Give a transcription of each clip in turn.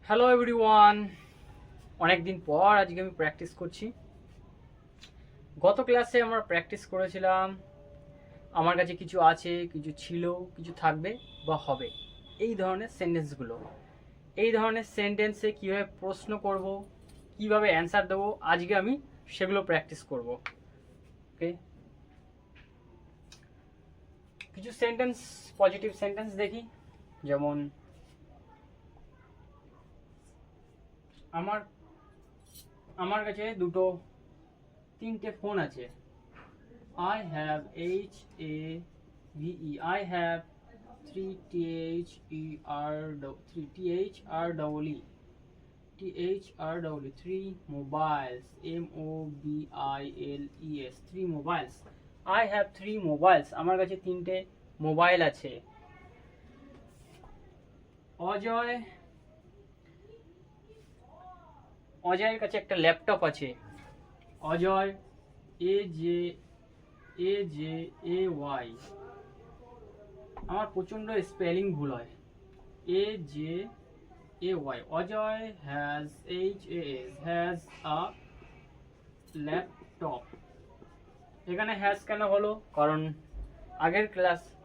Hello everyone, অনেক দিন পর আজকে আমি প্র্যাকটিস করছি। গত ক্লাসে আমরা প্র্যাকটিস করেছিলাম আমার কাছে কিছু আছে, কিছু ছিল, কিছু থাকবে বা হবে, এই ধরনের সেন্টেন্সগুলো। এই ধরনের সেন্টেন্সে কীভাবে প্রশ্ন করব, কিভাবে অ্যান্সার দেবো, আজকে আমি সেগুলো প্র্যাকটিস করব। ওকে, কিছু সেন্টেন্স, পজিটিভ সেন্টেন্স দেখি। যেমন আমার আমার কাছে তিনটে ফোন আছে। I have HAVE. I have three three mobiles. MOBILES. Three mobiles. I have three mobiles. আমার কাছে তিনটে মোবাইল আছে। অজয়ের কাছে একটা ল্যাপটপ আছে। অজয় AJAY। আমার প্রচন্ড স্পেলিং ভুল হয়। AJAY। Ajay has a laptop. এখানে হ্যাজ কেন হলো? কারণ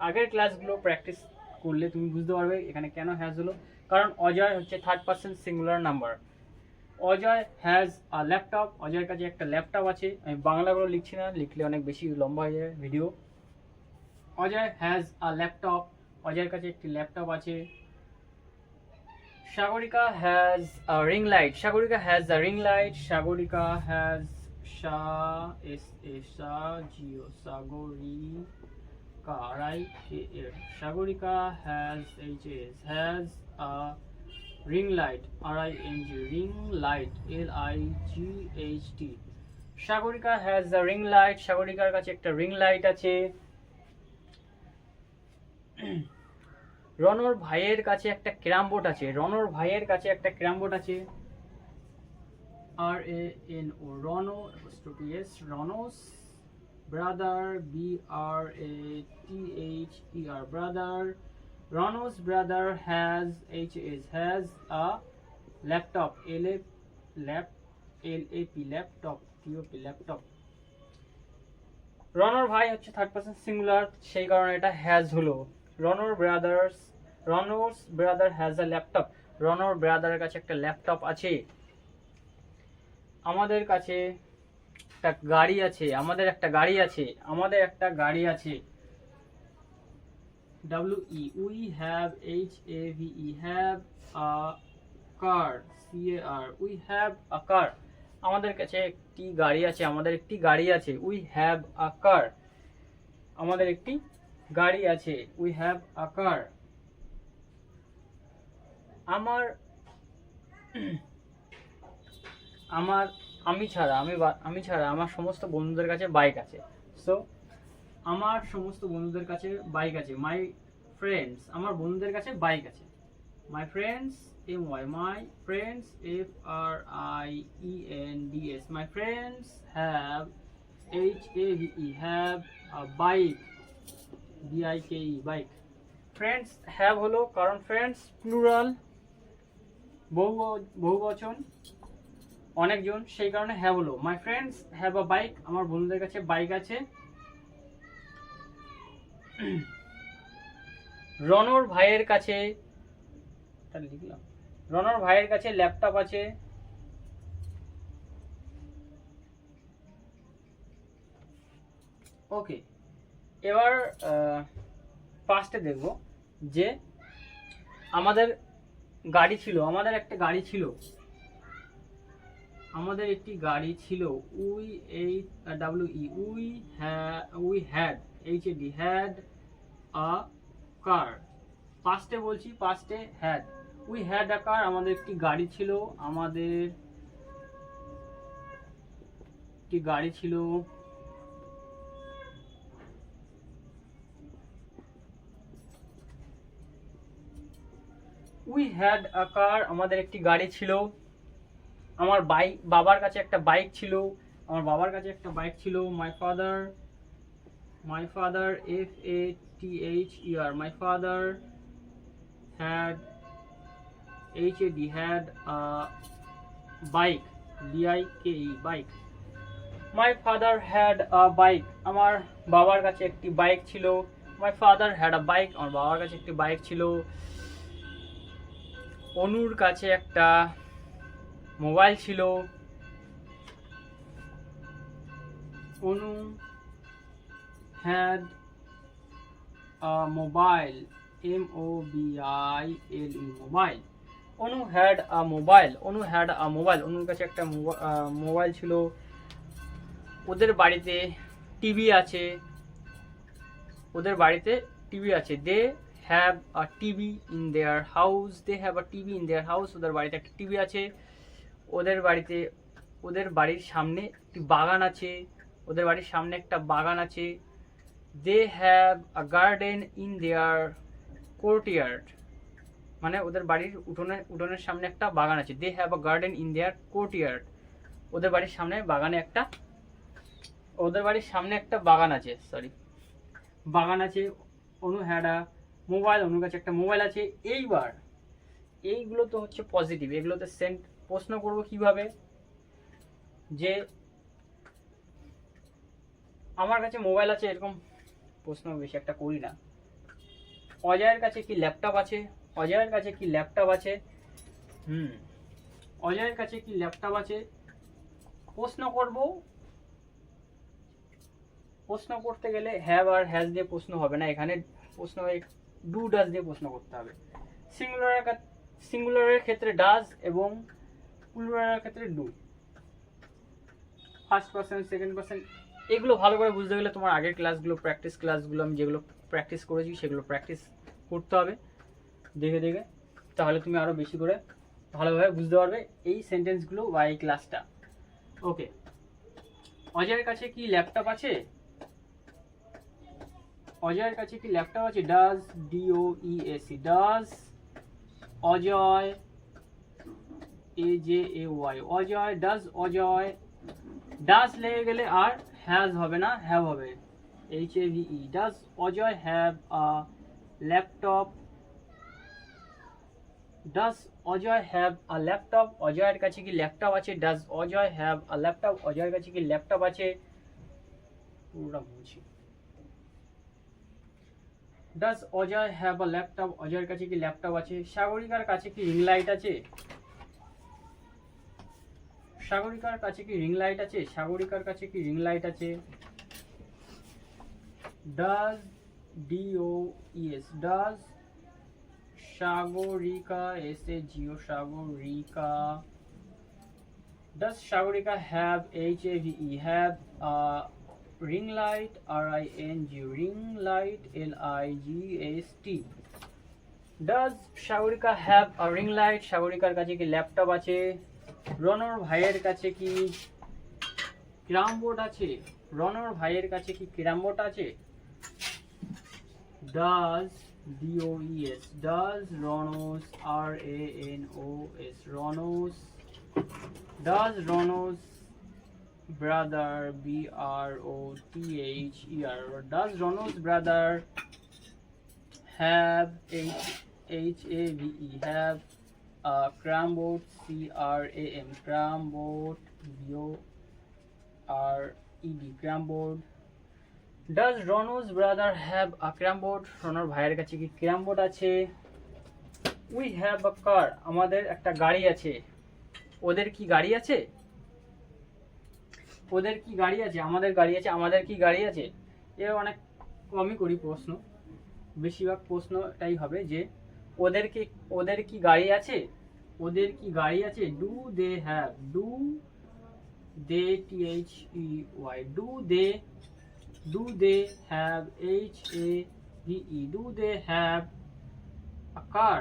আগের ক্লাসগুলো প্র্যাকটিস করলে তুমি বুঝতে পারবে এখানে কেন হ্যাজ হলো। কারণ অজয় হচ্ছে third person singular number. Ajay has a laptop. অজয়ের কাছে একটা ল্যাপটপ আছে। আমি বাংলাগুলো লিখছি না, লিখলে অনেক বেশি লম্বা হয়ে যাবে video. Ajay has a laptop. অজয়ের কাছে একটি ল্যাপটপ আছে। Sagarika has a ring light. Sagarika has a ring light. Sagarika has Sagarika has a ring light ring light LIGHT। Sagarika has a ring light. সাগরিকার কাছে একটা রিং লাইট আছে। রনর ভাইয়ের কাছে একটা ক্যারাম বোর্ড আছে। রনর ভাইয়ের কাছে একটা ক্যারাম বোর্ড আছে। RANO Rono S Rono's brother BRATHER brother. Ron's brother has a laptop. laptop. রনর ভাই হচ্ছে থার্ড পারসন সিঙ্গুলার, সেই কারণে এটা হ্যাজ হলো। রনর ব্রাদার হ্যাজ আ ল্যাপটপ। রনর ব্রাদারের কাছে একটা ল্যাপটপ আছে। আমাদের কাছে একটা গাড়ি আছে। আমাদের একটা গাড়ি আছে। WE we have have a car. CAR we have a car. আমাদের কাছে একটি গাড়ি আছে। we have a car. আমাদের একটি গাড়ি আছে। we have a car. আমি ছাড়া আমার সমস্ত বন্ধুদের কাছে বাইক আছে। সো আমার সমস্ত বন্ধুদের কাছে বাইক আছে। মাই ফ্রেন্ডস, আমার বন্ধুদের কাছে বাইক আছে। My friends my friends FRIENDS my friends have have a bike BIKE bike. Friends have হলো কারণ ফ্রেন্ডস প্লুরাল, বহুবচন, অনেকজন, সেই কারণে হ্যাভ হলো। My friends have a bike, আমার বন্ধুদের কাছে বাইক আছে। রনর ভাইয়ের কাছে ল্যাপটপ আছে। ওকে, এবার ফার্স্টে দেখব যে আমাদের একটা গাড়ি ছিল। we had a car. পাস্টে বলছি, পাস্টে had. we had a car. আমাদের একটি গাড়ি ছিল। we had a car. আমাদের একটি গাড়ি ছিল। আমার বাবার কাছে একটা বাইক ছিল। my father FATHER my father had HAD had a bike, BIKE bike. My father had a bike. আমার বাবার কাছে একটি বাইক ছিল। My father had a bike. আমার বাবার কাছে একটি বাইক ছিল। অনুর কাছে একটা মোবাইল ছিল। অনু had a mobile, MOBILE, mobile. Anu had a mobile. Anu had a mobile. অনুর কাছে একটা মোবাইল ছিল। ওদের বাড়িতে টিভি আছে। ওদের বাড়িতে টিভি আছে। They have a TV in their house. They have a TV in their house. ওদের বাড়িতে একটা টিভি আছে। ওদের বাড়িতে, ওদের বাড়ির সামনে একটি বাগান আছে। ওদের বাড়ির সামনে একটা বাগান আছে। They have a garden in their courtyard. মানে ওদের বাড়ির উঠোনের সামনে একটা বাগান আছে। They have a garden in their courtyard. ওদের বাড়ির সামনে একটা বাগান আছে, সরি, বাগান আছে। Anu had a mobile. অনুর কাছে একটা মোবাইল আছে। এইবার এইগুলো তো হচ্ছে পজিটিভ, এগুলোতে প্রশ্ন করব কিভাবে, যে আমার কাছে মোবাইল আছে, এরকম প্রশ্ন বেশি একটা করি না। অজয়ের কাছে কি ল্যাপটপ আছে? অজয়ের কাছে কি ল্যাপটপ আছে? অজয়ের কাছে কি ল্যাপটপ আছে? প্রশ্ন করতে গেলে হ্যাভ আর হ্যাজ দিয়ে প্রশ্ন হবে না। এখানে প্রশ্ন ডু ডাজ দিয়ে প্রশ্ন করতে হবে। সিঙ্গুলারের ক্ষেত্রে ডাজ এবং প্লুরালের ক্ষেত্রে do. First person, second person, এগুলো ভালো করে বুঝতে গেলে তোমার আগের ক্লাসগুলো, প্র্যাকটিস ক্লাসগুলো আমি যেগুলো প্র্যাকটিস করেছি সেগুলো প্র্যাকটিস করতে হবে দেখে দেখে। তাহলে তুমি আরও বেশি করে ভালোভাবে বুঝতে পারবে এই সেন্টেন্সগুলো বা এই ক্লাসটা। ওকে, অজয়ের কাছে কি ল্যাপটপ আছে? অজয়ের কাছে কি ল্যাপটপ আছে? Does, DOEAC, does Ajay, AJAY, Ajay, does Ajay, does লেগে গেলে আর হ্যাজ হবে না, হ্যাভ হবে, HAVE। Does Ajay have a laptop? Does Ajay have a laptop? অজয়ের কাছে কি ল্যাপটপ আছে? Does Ajay have a laptop? অজয়ের কাছে কি ল্যাপটপ আছে? পুরোটা বলছি। Does Ajay have a laptop? অজয়ের কাছে কি ল্যাপটপ আছে? সাগরিকার কাছে কি রিং লাইট আছে? সাগরিকার কাছে কি রিং লাইট আছে? সাগরিকার কাছে কি রিং লাইট আছে? Does, DOES, does Sagarika, SAGO, Sagarika, does Sagarika have, HAVE, have ring light, RING, ring light, LIGHT। Does Sagarika have a ring light? সাগরিকার কাছে কি ল্যাপটপ আছে? রনর ভাইয়ের কাছে কি ক্যারাম বোর্ড আছে? রনর ভাইয়ের কাছে কি ক্যারাম বোর্ড আছে? Does, DOES, does Rono's, RANOS, Rono's, does Rono's brother, BROTHER, does Rono's brother have, HAVE, have carrom board, CRAM, carrom board, BORED, carrom board. Does Rono's brother have a carrom board? রনোর ভাইয়ের কাছে কি ক্যারাম বোর্ড আছে? উই হ্যাভ আ কার, আমাদের একটা গাড়ি আছে। ওদের কি গাড়ি আছে? ওদের কি গাড়ি আছে? আমাদের গাড়ি আছে। আমাদের কি গাড়ি আছে? এ অনেক কমই করি প্রশ্ন, বেশিরভাগ প্রশ্ন এটাই হবে যে ওদের কি গাড়ি আছে? ওদের কি গাড়ি আছে? Do they have, do they, THEY, do they have, HAVE, do they have a car?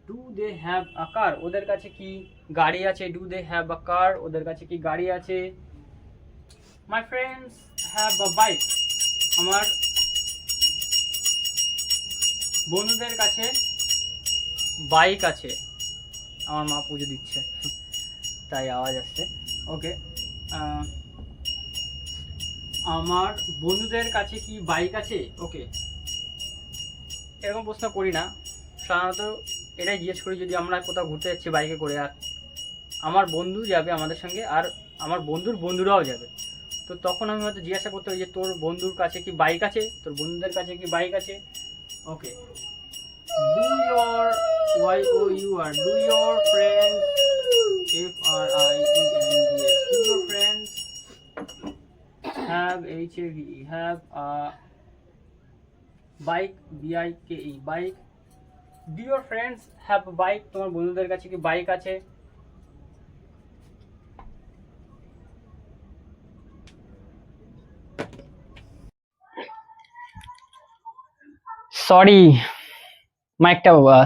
Do they have a car? ওদের কাছে কি গাড়ি আছে? Do they have a car? ওদের কাছে কি গাড়ি আছে? My friends have a bike. আমার বন্ধুদের কাছে বাইক আছে। আমার মা পুজো দিচ্ছে তাই আওয়াজ আসছে। ওকে, আমার বন্ধুদের কাছে কি বাইক আছে? ওকে, এরকম প্রশ্ন করি না, সাধারণত এটাই জিজ্ঞেস করি যদি আমরা কোথাও ঘুরতে যাচ্ছি বাইকে করে, আর আমার বন্ধু যাবে আমাদের সঙ্গে আর আমার বন্ধুর বন্ধুরাও যাবে, তো তখন আমি হয়তো জিজ্ঞাসা করতে হবে যে তোর বন্ধুর কাছে কি বাইক আছে, তোর বন্ধুদের কাছে কি বাইক আছে। Okay, do your YOUR do your friends FRIENDS do your friends have HAVE have a bike BIKE bike, do your friends have a bike, তোমার বন্ধুদের কাছে কি বাইক আছে।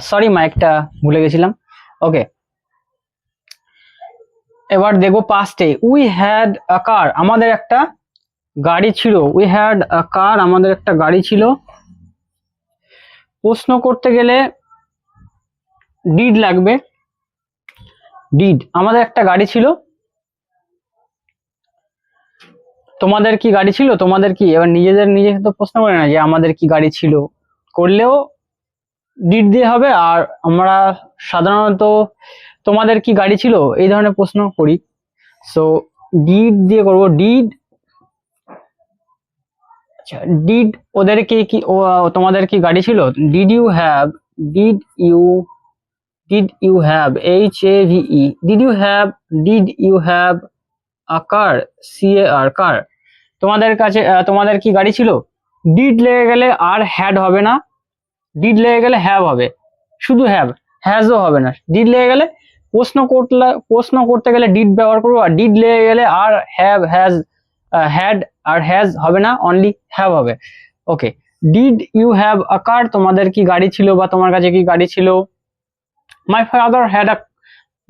সরি মাইকটা ভুলে গেছিলাম। ওকে, এবার দেখো পাস্টে, উই হ্যাড আ কার, আমাদের একটা গাড়ি ছিল। উই হ্যাড আ কার, আমাদের একটা গাড়ি ছিল। প্রশ্ন করতে গেলে ডিড লাগবে, ডিড, আমাদের একটা গাড়ি ছিল। তোমাদের কি গাড়ি ছিল, তোমাদের কি, এবার নিজে তো প্রশ্ন করে না যে আমাদের কি গাড়ি ছিল, করলেও ডিড দিয়ে হবে। আর আমরা সাধারণত তোমাদের কি গাড়ি ছিল এই ধরনের প্রশ্ন করি, সো ডিড দিয়ে করবো, ডিড। আচ্ছা, ডিড ওদেরকে কি, তোমাদের কি গাড়ি ছিল, did you have, did you have HAVE, did you have a car, CAR car, তোমাদের কাছে তোমাদের কি গাড়ি ছিল। ডিড লেগে গেলে আর হ্যাড হবে না, ডিড লেগে গেলে হ্যাভ হবে, শুধু হ্যাজও হবে না। ডিড লেগে গেলে প্রশ্ন করতে গেলে ডিড ব্যবহার করবো, আর ডিড লেগে গেলে আর হ্যাড আর হ্যাজ হবে না, অনলি হ্যাভ হবে। ওকে, ডিড ইউ হ্যাভ আ কার, তোমাদের কি গাড়ি ছিল বা তোমার কাছে কি গাড়ি ছিল। My father had a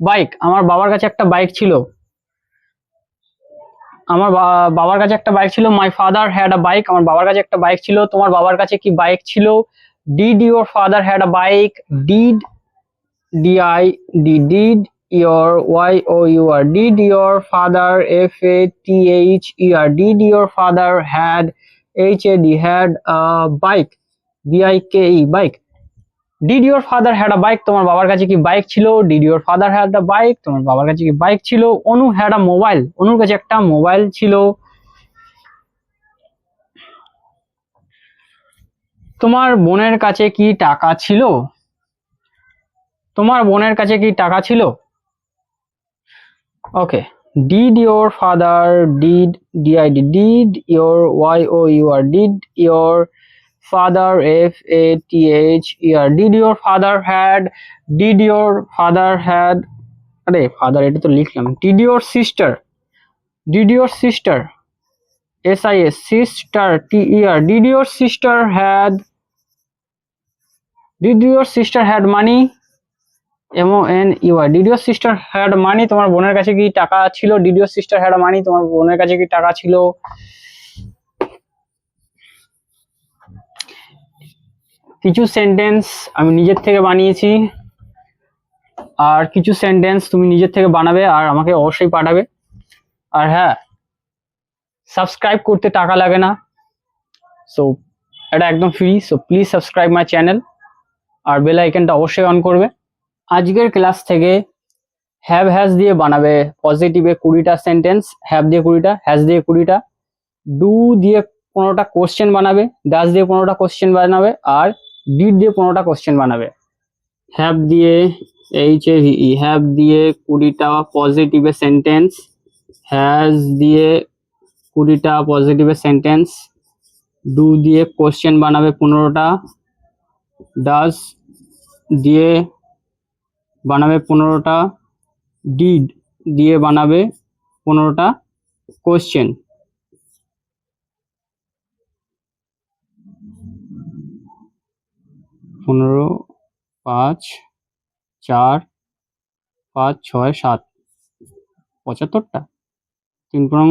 bike, আমার বাবার কাছে একটা বাইক ছিল। আমার বাবার কাছে একটা বাইক ছিল। My father had a bike, আমার বাবার কাছে একটা বাইক ছিল। তোমার বাবার কাছে কি বাইক ছিল। Did your father had a bike, did did your YOUR did your father FATHER did your father had HAD had a bike BIKE bike. Did your father had a bike, তোমার বাবার কাছে কি bike ছিল। Did your father had a bike, তোমার বাবার কাছে কি bike ছিল। অনু হ্যাড আ মোবাইল, অনুর কাছে একটা মোবাইল ছিল। তোমার বোনের কাছে কি টাকা ছিল, তোমার বোনের কাছে কি টাকা ছিল। Okay, did your father did your YOUR did your father FATHER did your father had আরে ফাদার এটা তো লিখলাম। did your sister SIS sister TER did your sister had money MONEY did your sister had money, তোমার বোনের কাছে কি টাকা ছিল। did your sister had money, তোমার বোনের কাছে কি টাকা ছিল। কিছু সেন্টেন্স আমি নিজের থেকে বানিয়েছি, আর কিছু সেন্টেন্স তুমি নিজের থেকে বানাবে আর আমাকে অবশ্যই পাঠাবে। আর হ্যাঁ, সাবস্ক্রাইব করতে টাকা লাগে না, সো এটা একদম free, so please subscribe my channel আর বেল আইকনটা অবশ্যই অন করবে। আজকের ক্লাস থেকে হ্যাভ হ্যাজ দিয়ে বানাবে পজিটিভে 20টা সেন্টেন্স, হ্যাভ দিয়ে 20টা, হ্যাজ দিয়ে 20টা, ডু দিয়ে 15টা কোশ্চেন বানাবে, ডাজ দিয়ে 15টা কোশ্চেন বানাবে, আর ডিড দিয়ে 15টা কোশ্চেন বানাবে। হ্যাভ দিয়ে HAVE হ্যাভ দিয়ে 20টা পজিটিভে সেন্টেন্স, হ্যাজ দিয়ে 20টা পজিটিভে সেন্টেন্স, ডু দিয়ে কোশ্চেন বানাবে 15টা, ডাজ দিয়ে বানাবে 15টা, ডিড দিয়ে বানাবে 15টা কোশ্চেন। পনেরো 5 4 5 6 7 75টা, 3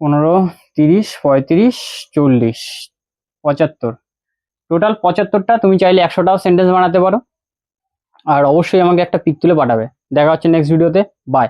15 30 35 40 75, টোটাল 75টা। তুমি চাইলে 100টাও সেন্টেন্স বানাতে পারো, আর অবশ্যই আমাকে একটা পিক তুলে পাঠাবে। দেখা হচ্ছে নেক্সট ভিডিওতে, বাই।